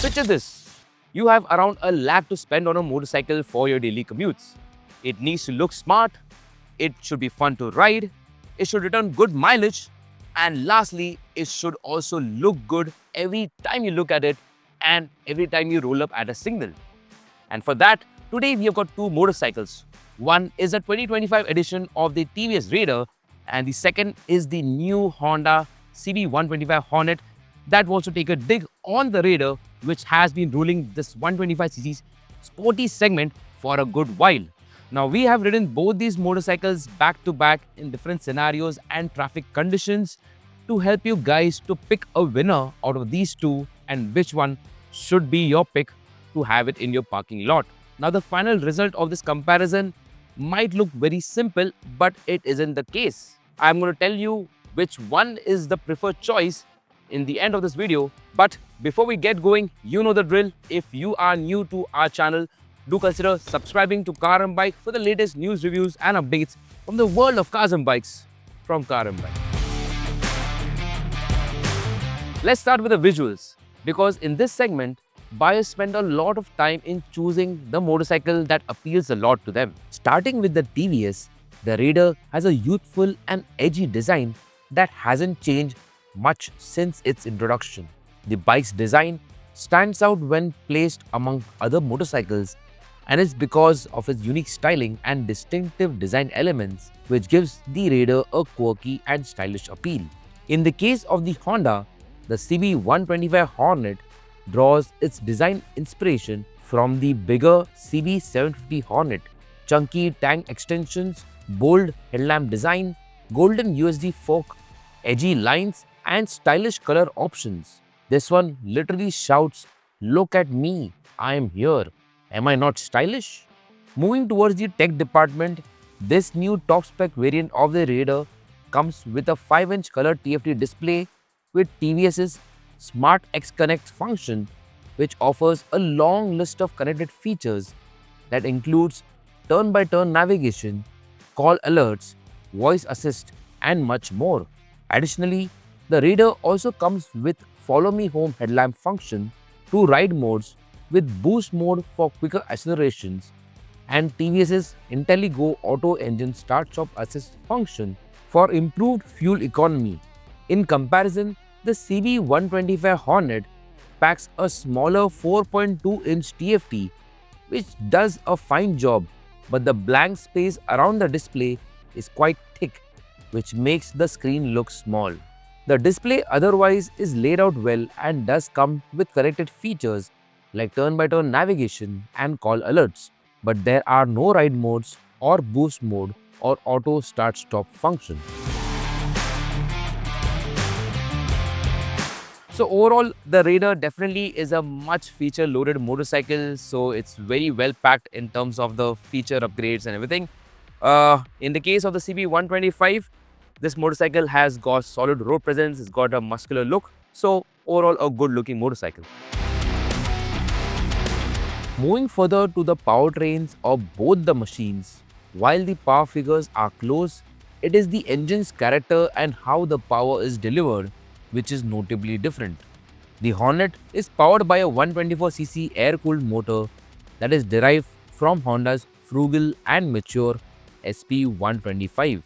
Picture this. You have around a lakh to spend on a motorcycle for your daily commutes. It needs to look smart, it should be fun to ride, it should return good mileage, and lastly, it should also look good every time you look at it and every time you roll up at a signal. And for that, today we have got two motorcycles. One is a 2025 edition of the TVS Raider, and the second is the new Honda CB125 Hornet that wants to take a dig on the Raider, which has been ruling this 125cc sporty segment for a good while. Now, we have ridden both these motorcycles back to back in different scenarios and traffic conditions to help you guys to pick a winner out of these two and which one should be your pick to have it in your parking lot. Now, the final result of this comparison might look very simple, but it isn't the case. I'm going to tell you which one is the preferred choice in the end of this video. But before we get going, you know the drill. If you are new to our channel, do consider subscribing to Car and Bike for the latest news, reviews and updates from the world of cars and bikes from Car and Bike. Let's start with the visuals, because in this segment, buyers spend a lot of time in choosing the motorcycle that appeals a lot to them. Starting with the TVS, the Raider has a youthful and edgy design that hasn't changed much since its introduction. The bike's design stands out when placed among other motorcycles, and it's because of its unique styling and distinctive design elements which gives the Raider a quirky and stylish appeal. In the case of the Honda, the CB125 Hornet draws its design inspiration from the bigger CB750 Hornet. Chunky tank extensions, bold headlamp design, golden USD fork, edgy lines and stylish color options. This one literally shouts, "Look at me, I am here. Am I not stylish?" Moving towards the tech department, this new top spec variant of the Raider comes with a 5-inch color TFT display with TVS's Smart X Connect function, which offers a long list of connected features that includes turn-by-turn navigation, call alerts, voice assist, and much more. Additionally, the Raider also comes with Follow Me Home headlamp function, 2 ride modes with boost mode for quicker accelerations, and TVS's IntelliGo Auto Engine Start-Stop Assist function for improved fuel economy. In comparison, the CB125 Hornet packs a smaller 4.2-inch TFT, which does a fine job, but the blank space around the display is quite thick, which makes the screen look small. The display otherwise is laid out well and does come with connected features like turn-by-turn navigation and call alerts, but there are no ride modes or boost mode or auto start-stop function. So overall, the Raider definitely is a much feature-loaded motorcycle, so it's very well packed in terms of the feature upgrades and everything. In the case of the CB125, this motorcycle has got solid road presence, it's got a muscular look, so overall a good looking motorcycle. Moving further to the powertrains of both the machines, while the power figures are close, it is the engine's character and how the power is delivered which is notably different. The Hornet is powered by a 124cc air-cooled motor that is derived from Honda's frugal and mature SP125.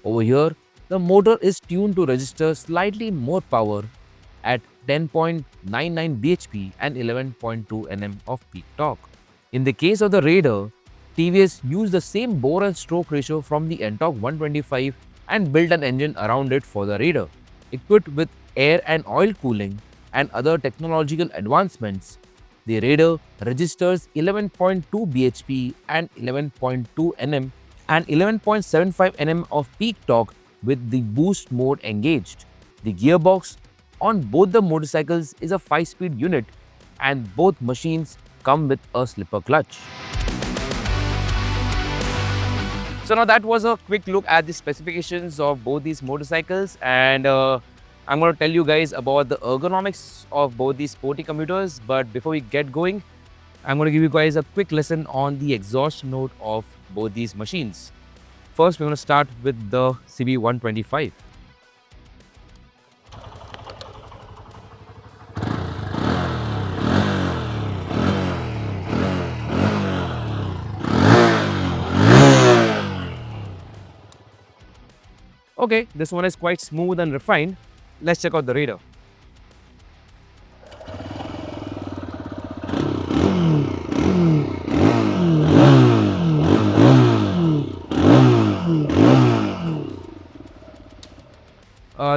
Over here, the motor is tuned to register slightly more power at 10.99 bhp and 11.2 Nm of peak torque. In the case of the Raider, TVS used the same bore and stroke ratio from the NTORQ 125 and built an engine around it for the Raider. Equipped with air and oil cooling and other technological advancements, the Raider registers 11.2 bhp and 11.2 Nm and 11.75 Nm of peak torque with the boost mode engaged. The gearbox on both the motorcycles is a 5-speed unit, and both machines come with a slipper clutch. So now that was a quick look at the specifications of both these motorcycles, and I'm going to tell you guys about the ergonomics of both these sporty commuters. But before we get going, I'm going to give you guys a quick lesson on the exhaust note of both these machines. First, we're going to start with the CB125. Okay, this one is quite smooth and refined. Let's check out the Raider.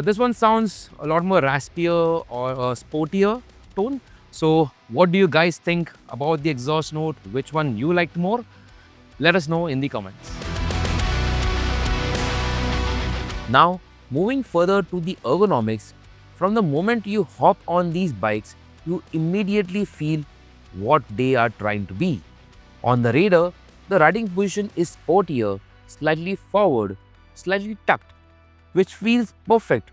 This one sounds a lot more raspier or sportier tone. So what do you guys think about the exhaust note? Which one you liked more? Let us know in the comments. Now, moving further to the ergonomics, from the moment you hop on these bikes, you immediately feel what they are trying to be. On the Raider, the riding position is sportier, slightly forward, slightly tucked, which feels perfect.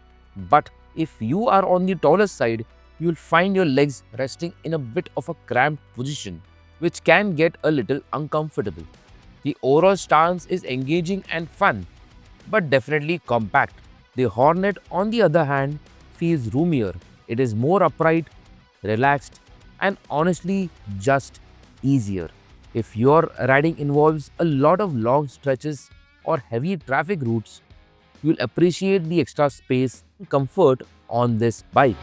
But if you are on the taller side, you'll find your legs resting in a bit of a cramped position, which can get a little uncomfortable. The overall stance is engaging and fun, but definitely compact. The Hornet, on the other hand, feels roomier. It is more upright, relaxed, and honestly just easier. If your riding involves a lot of long stretches or heavy traffic routes, you'll appreciate the extra space and comfort on this bike.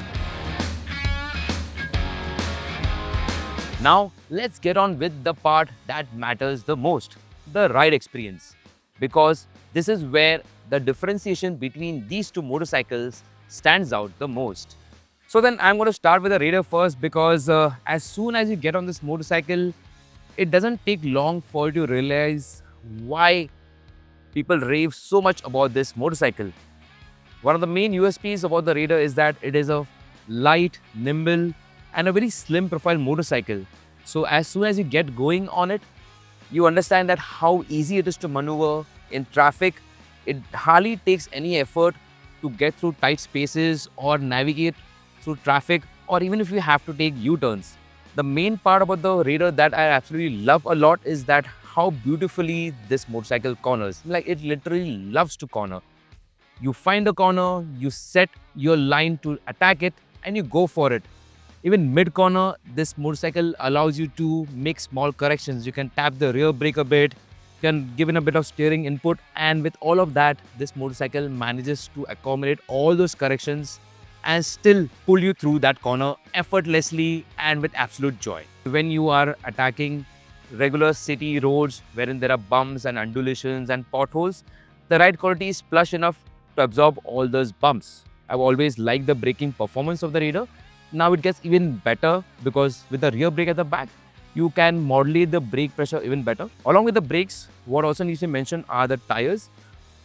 Now, let's get on with the part that matters the most, the ride experience. Because this is where the differentiation between these two motorcycles stands out the most. So then I'm going to start with the Raider first because as soon as you get on this motorcycle, it doesn't take long for you to realize why people rave so much about this motorcycle. One of the main USPs about the Raider is that it is a light, nimble, and a very slim profile motorcycle. So as soon as you get going on it, you understand that how easy it is to maneuver in traffic. It hardly takes any effort to get through tight spaces or navigate through traffic, or even if you have to take U-turns. The main part about the Raider that I absolutely love a lot is that how beautifully this motorcycle corners. Like, it literally loves to corner. You find the corner, you set your line to attack it, and you go for it. Even mid-corner, this motorcycle allows you to make small corrections. You can tap the rear brake a bit, you can give in a bit of steering input, and with all of that, this motorcycle manages to accommodate all those corrections and still pull you through that corner effortlessly and with absolute joy. When you are attacking regular city roads wherein there are bumps and undulations and potholes, the ride quality is plush enough to absorb all those bumps. I've always liked the braking performance of the Raider. Now it gets even better because with the rear brake at the back, you can modulate the brake pressure even better. Along with the brakes, what also needs to be mentioned are the tires.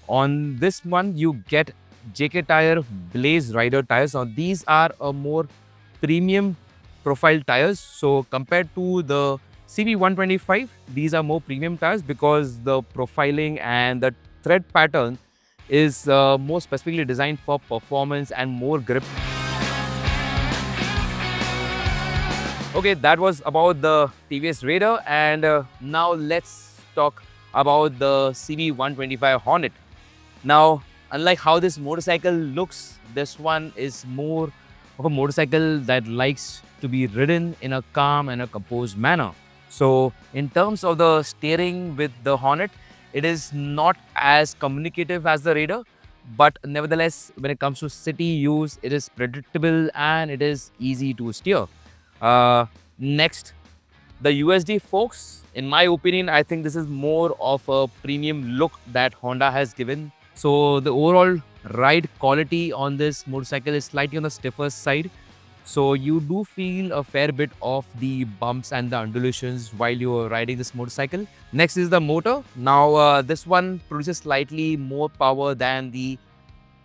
On this one, you get JK Tire Blaze Rider tires. Now these are a more premium profile tires. So compared to the CB125, these are more premium tires because the profiling and the tread pattern is more specifically designed for performance and more grip. Okay, that was about the TVS Raider, and now let's talk about the CB125 Hornet. Now, unlike how this motorcycle looks, this one is more of a motorcycle that likes to be ridden in a calm and a composed manner. So, in terms of the steering with the Hornet, it is not as communicative as the Raider, but nevertheless, when it comes to city use, it is predictable and it is easy to steer. Next, the USD forks. In my opinion, I think this is more of a premium look that Honda has given. So the overall ride quality on this motorcycle is slightly on the stiffer side. So you do feel a fair bit of the bumps and the undulations while you're riding this motorcycle. Next is the motor. Now this one produces slightly more power than the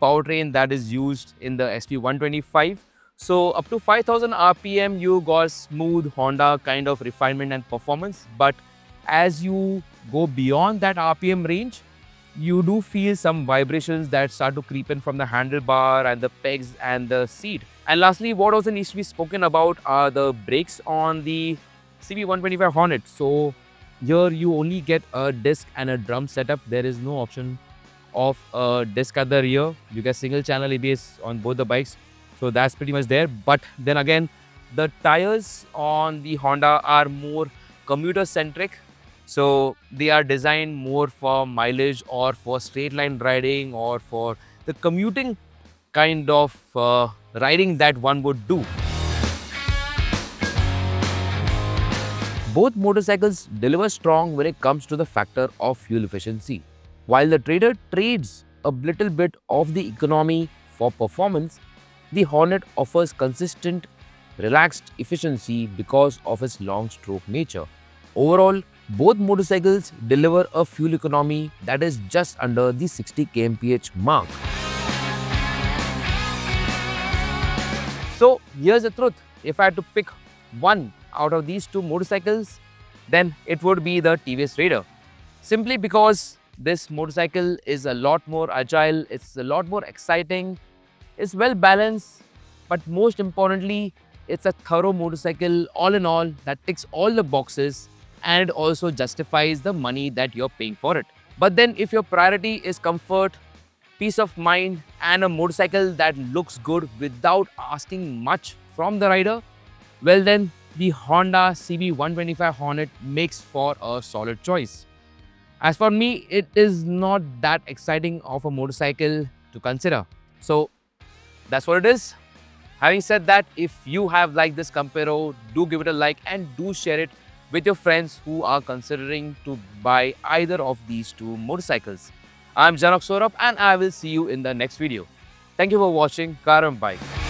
powertrain that is used in the SP125. So up to 5000 RPM, you got smooth Honda kind of refinement and performance. But as you go beyond that RPM range, you do feel some vibrations that start to creep in from the handlebar and the pegs and the seat. And lastly, what also needs to be spoken about are the brakes on the CB125 Hornet. So here you only get a disc and a drum setup. There is no option of a disc at the rear. You get single channel ABS on both the bikes. So that's pretty much there. But then again, the tires on the Honda are more commuter centric. So they are designed more for mileage or for straight line riding or for the commuting kind of riding that one would do. Both motorcycles deliver strong when it comes to the factor of fuel efficiency. While the Trader trades a little bit of the economy for performance, the Hornet offers consistent, relaxed efficiency because of its long stroke nature. Overall, both motorcycles deliver a fuel economy that is just under the 60 kmph mark. So here's the truth. If I had to pick one out of these two motorcycles, then it would be the TVS Raider. Simply because this motorcycle is a lot more agile, it's a lot more exciting, it's well balanced, but most importantly, it's a thorough motorcycle all in all that ticks all the boxes and also justifies the money that you're paying for it. But then if your priority is comfort, peace of mind and a motorcycle that looks good without asking much from the rider, well then the Honda CB125 Hornet makes for a solid choice. As for me, it is not that exciting of a motorcycle to consider. So that's what it is. Having said that, if you have liked this Comparo, do give it a like and do share it with your friends who are considering to buy either of these two motorcycles. I'm Janok Saurabh and I will see you in the next video. Thank you for watching Car and Bike.